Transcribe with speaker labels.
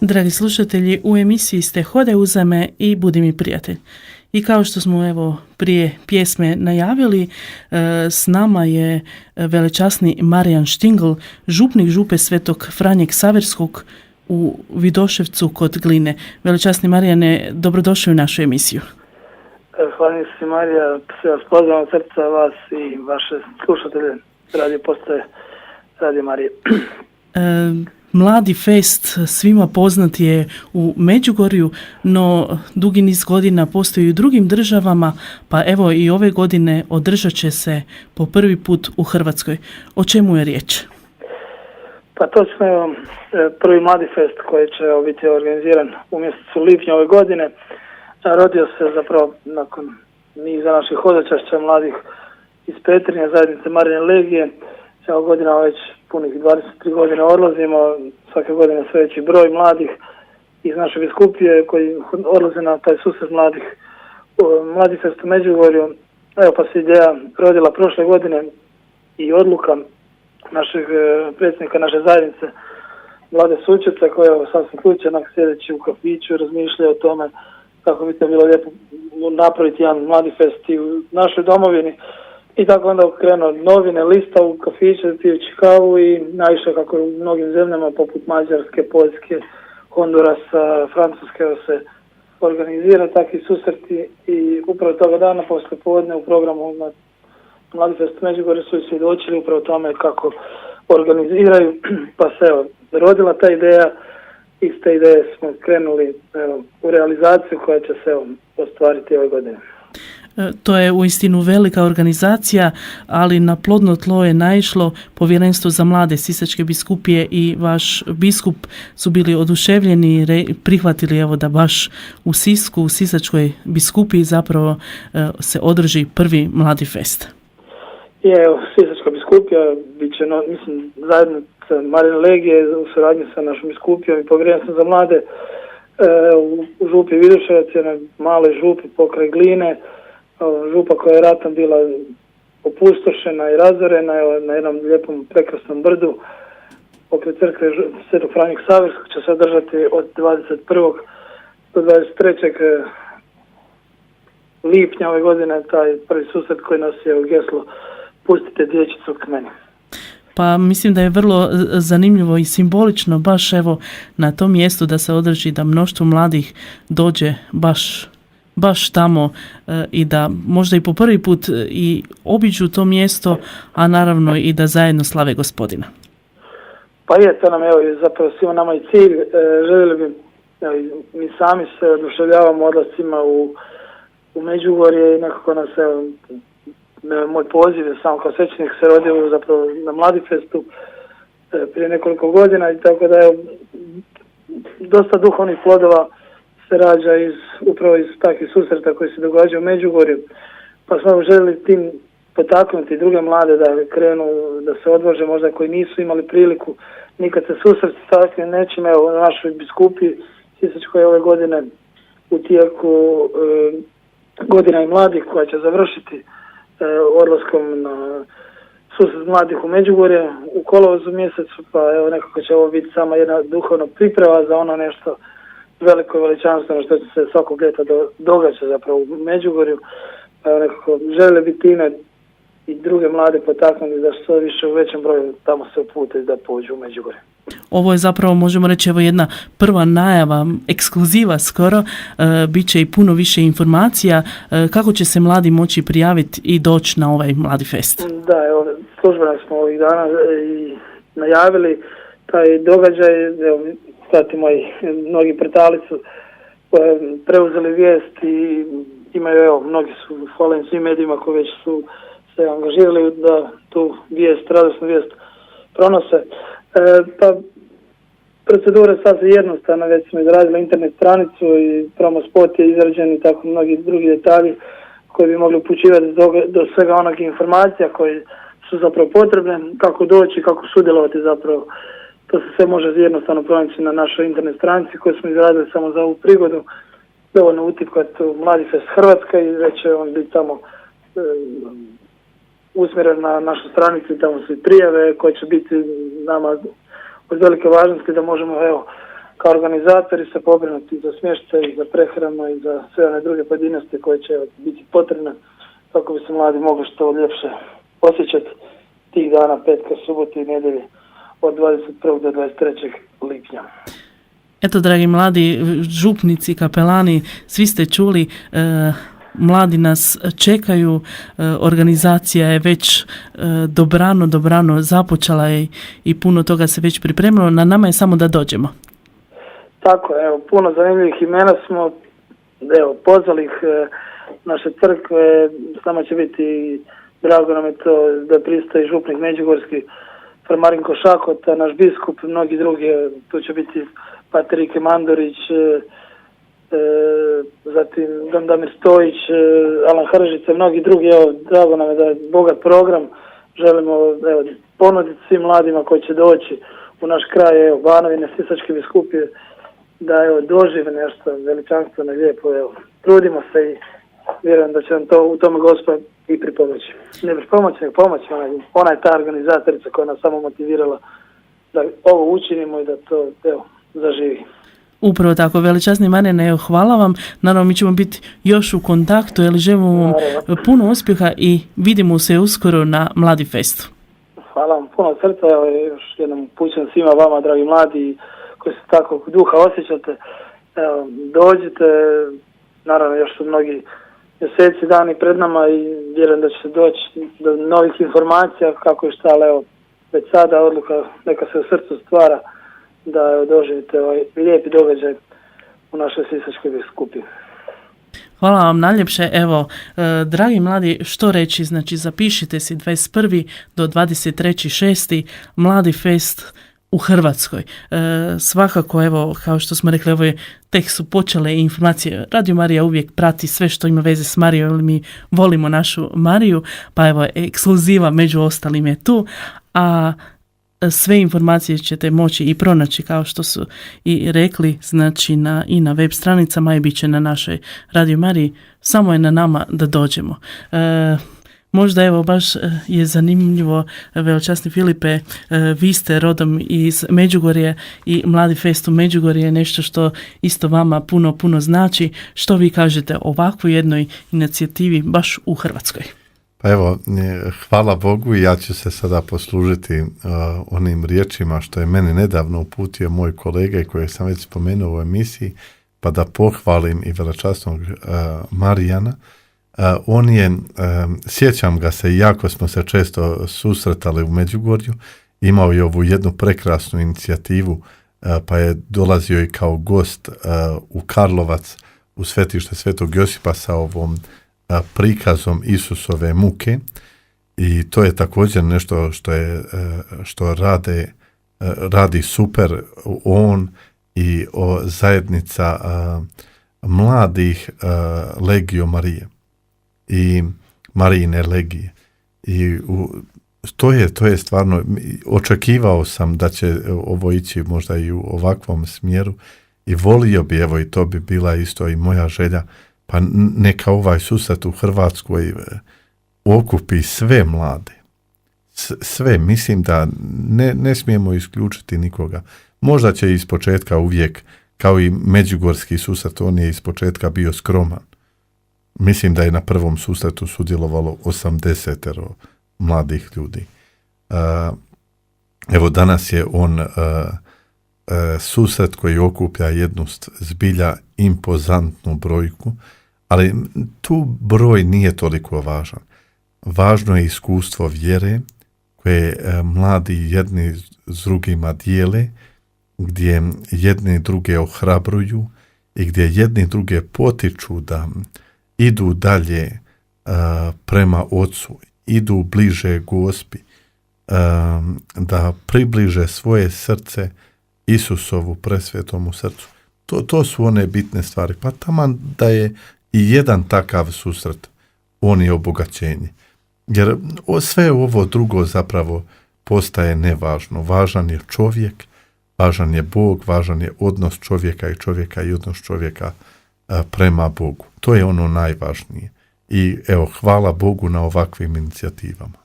Speaker 1: Dragi slušatelji, u emisiji ste Hodaj uza me i Budi mi prijatelj. I kao što smo evo prije pjesme najavili, s nama je velečasni Marijan Štingl, župnik župe Svetog Franje Ksaverskog u Vidoševcu kod Gline. Velečasni Marijane, dobrodošli u našu emisiju.
Speaker 2: Hvala se, Marija, sve vas pozdravam od srca, vas i vaše slušatelje Radio Postaje Radio Marije.
Speaker 1: Mladi fest svima poznat je u Međugorju, no dugi niz godina postoji i u drugim državama, pa evo i ove godine održat će se po prvi put u Hrvatskoj. O čemu je riječ?
Speaker 2: Pa točno je prvi Mladi fest koji će biti organiziran u mjesecu lipnja ove godine. Rodio se zapravo nakon niza naših hodočašća mladih iz Petrinje, zajednice Marijine Legije. Evo godina već punih 23 godine odlazimo, svake godine sve veći broj mladih iz naše biskupije koji odlaze na taj susret mladih. Mladi fest u Međugorju, evo pa se ideja rodila prošle godine i odluka našeg predsjednika naše zajednice Vlade Sučeca, koja je sasvim slučajno sjedeći u kafiću razmišlja o tome kako bi to bilo lijepo napraviti jedan mladi fest i u našoj domovini. I tako onda krenuo novine, lista u kafiće, pijući kavu i naišao kako u mnogim zemljama poput Mađarske, Poljske, Hondurasa, Francuske se organizira takvi susreti i upravo toga dana poslije podne u programu na Mladi fest Međugorje su svjedočili upravo tome kako organiziraju, pa se evo rodila ta ideja i s te ideje smo krenuli u realizaciju koja će se ostvariti ove godine.
Speaker 1: To je uistinu velika organizacija, ali na plodno tlo je naišlo Povjerenstvo za mlade Sisačke biskupije i vaš biskup su bili oduševljeni i prihvatili evo da baš u Sisku, u Sisačkoj biskupiji zapravo se održi prvi Mladi fest.
Speaker 2: I evo, Sisačka biskupija bit će, mislim, zajedno sa Marijine Legije u suradnji sa našom biskupijom i Povjerenstvom za mlade u župi Vidoševac, jednoj maloj župi pokraj Gline, župa koja je ratom bila opustošena i razorena na jednom lijepom prekrasnom brdu pokraj crkve Svetog Franje Ksaverskog će se održati od 21. do 23. lipnja ove godine taj prvi susret koji nas je u geslo Pustite dječicu k meni.
Speaker 1: Pa mislim da je vrlo zanimljivo i simbolično baš evo na tom mjestu da se održi, da mnoštvo mladih dođe baš tamo i da možda i po prvi put i obiđu to mjesto, a naravno i da zajedno slave Gospodina.
Speaker 2: Pa je, to nam evo zapravo svima nama i cilj. Željeli bi, mi sami se oduševljavamo odlascima u Međugorje i nekako nas moj poziv je samo kao svećenik se rodio zapravo na Mladi festu prije nekoliko godina i tako da je dosta duhovnih plodova se rađa upravo iz takvih susreta koji se događaju u Međugorju. Pa smo željeli tim potaknuti druge mlade da krenu, da se odvože možda koji nisu imali priliku nikad se susreti s takvim nečim. Evo, na našoj biskupiji Sisačkoj ove godine u tijeku godina i mladih koja će završiti odlaskom na susret mladih u Međugorje u kolovozu mjesecu, pa evo nekako će ovo biti samo jedna duhovna priprema za ono nešto veliko veličanstveno što će se svakog ljeta događa zapravo u Međugorju. Pa nekako žele biti time i druge mlade potaknuti da što više u većem broju tamo se upute da pođu u Međugorje.
Speaker 1: Ovo je zapravo, možemo reći, evo jedna prva najava, ekskluziva skoro, bit će i puno više informacija. Kako će se mladi moći prijaviti i doći na ovaj Mladi fest? Da,
Speaker 2: evo, službeno smo ovih dana i najavili taj događaj, evo, pratimo i mnogi portali su preuzeli vijest i imaju, evo, mnogi su, hvala im svim medijima koji već su se angažirali da tu vijest, radosnu vijest pronose. Pa procedura je sasvim jednostavna, već smo izradili internet stranicu i promo spot je izrađen i tako mnogi drugi detalji koji bi mogli upućivati do svega onog informacija koji su zapravo potrebne, kako doći, kako sudjelovati zapravo. To se sve može jednostavno pronaći na našoj internet stranici koju smo izradili samo za ovu prigodu. Dovoljno utipkati Mladi fest Hrvatska i već će on biti tamo usmjeren na našu stranicu i tamo su i prijave koje će biti nama od velike važnosti da možemo, evo, kao organizatori se pobrinuti za smještaj, za prehranu i za sve one druge pojedinosti koje će biti potrebne kako bi se mladi mogli što ljepše osjećati tih dana, petka, subote i nedjelje od 21. do 23. lipnja.
Speaker 1: Eto, dragi mladi župnici, kapelani, svi ste čuli, mladi nas čekaju, organizacija je već dobrano započela i puno toga se već pripremilo, na nama je samo da dođemo.
Speaker 2: Tako, evo, puno zanimljivih imena smo, evo, pozvali ih naše crkve, s nama će biti, drago nam je to da pristaje župnik Međugorski, Fr. Marinko Šakota, naš biskup, mnogi drugi, tu će biti pater Ike Mandorić, zatim Don Damir Stojić, Alan Hržica, mnogi drugi, evo, drago nam je da je bogat program, želimo ponuditi svim mladima koji će doći u naš kraj, evo, Banovine, Sisačke biskupije, da dožive nešto veličanstveno i lijepo, evo, trudimo se i vjerujem da će nam to u tome Gospod i pripomoći. Ne baš pomoći, nego pomoći, ona je ta organizatorica koja nas samo motivirala da ovo učinimo i da to, evo, zaživi.
Speaker 1: Upravo tako, veličasni Marijane, evo, hvala vam. Naravno, mi ćemo biti još u kontaktu, jer želimo vam puno uspjeha i vidimo se uskoro na Mladi festu.
Speaker 2: Hvala vam puno od srca, evo, još jednom upućujem svima vama, dragi mladi, koji se takvog duha osjećate. Evo, dođite, naravno, još su mnogi mjeseci, dani pred nama i vjerujem da će se doći do novih informacija kako je šta, ali evo, već sada odluka neka se u srcu stvara da doživite ovaj lijepi događaj u našoj Sisačkoj biskupiji.
Speaker 1: Hvala vam najljepše. Evo, dragi mladi, što reći, znači zapišite si 21. do 23.6. Mladi fest u Hrvatskoj. Svakako, evo, kao što smo rekli, tek su počele informacije. Radio Marija uvijek prati sve što ima veze s Marijom, jer mi volimo našu Mariju, pa evo, ekskluziva među ostalim je tu, a sve informacije ćete moći i pronaći, kao što su i rekli, znači i na web stranicama i bit će na našoj Radio Mariji. Samo je na nama da dođemo. Možda evo baš je zanimljivo, veličasni Filipe, vi ste rodom iz Međugorje i Mladi fest u Međugorje je nešto što isto vama puno znači. Što vi kažete o ovakvoj jednoj inicijativi baš u Hrvatskoj?
Speaker 3: Pa evo, hvala Bogu i ja ću se sada poslužiti onim riječima što je meni nedavno uputio moj kolega i koje sam već spomenuo u ovoj emisiji, pa da pohvalim i veličasnog Marijana. On je, sjećam ga se, iako smo se često susretali u Međugorju, imao je ovu jednu prekrasnu inicijativu, pa je dolazio i kao gost u Karlovac, u svetište Svetog Josipa sa ovom prikazom Isusove muke, i to je također nešto što radi super on i zajednica mladih Legio Marije i Marijine legije. I to je stvarno, očekivao sam da će ovo ići možda i u ovakvom smjeru i volio bi, evo, i to bi bila isto i moja želja, pa neka ovaj susret u Hrvatskoj okupi sve mlade. Sve, mislim da ne smijemo isključiti nikoga. Možda će iz početka uvijek, kao i međugorski susret, on je iz početka bio skroman. Mislim da je na prvom susretu sudjelovalo 80 mladih ljudi. Evo, danas je on susret koji okuplja jednu zbilja impozantnu brojku, ali tu broj nije toliko važan. Važno je iskustvo vjere koje mladi jedni s drugima dijele, gdje jedni druge ohrabruju i gdje jedni druge potiču da idu dalje prema Otcu, idu bliže Gospi, da približe svoje srce Isusovu presvetomu srcu. To su one bitne stvari. Pa taman da je i jedan takav susret, on je obogaćenje. Jer sve ovo drugo zapravo postaje nevažno. Važan je čovjek, važan je Bog, važan je odnos čovjeka i odnos čovjeka prema Bogu. To je ono najvažnije. I evo, hvala Bogu na ovakvim inicijativama.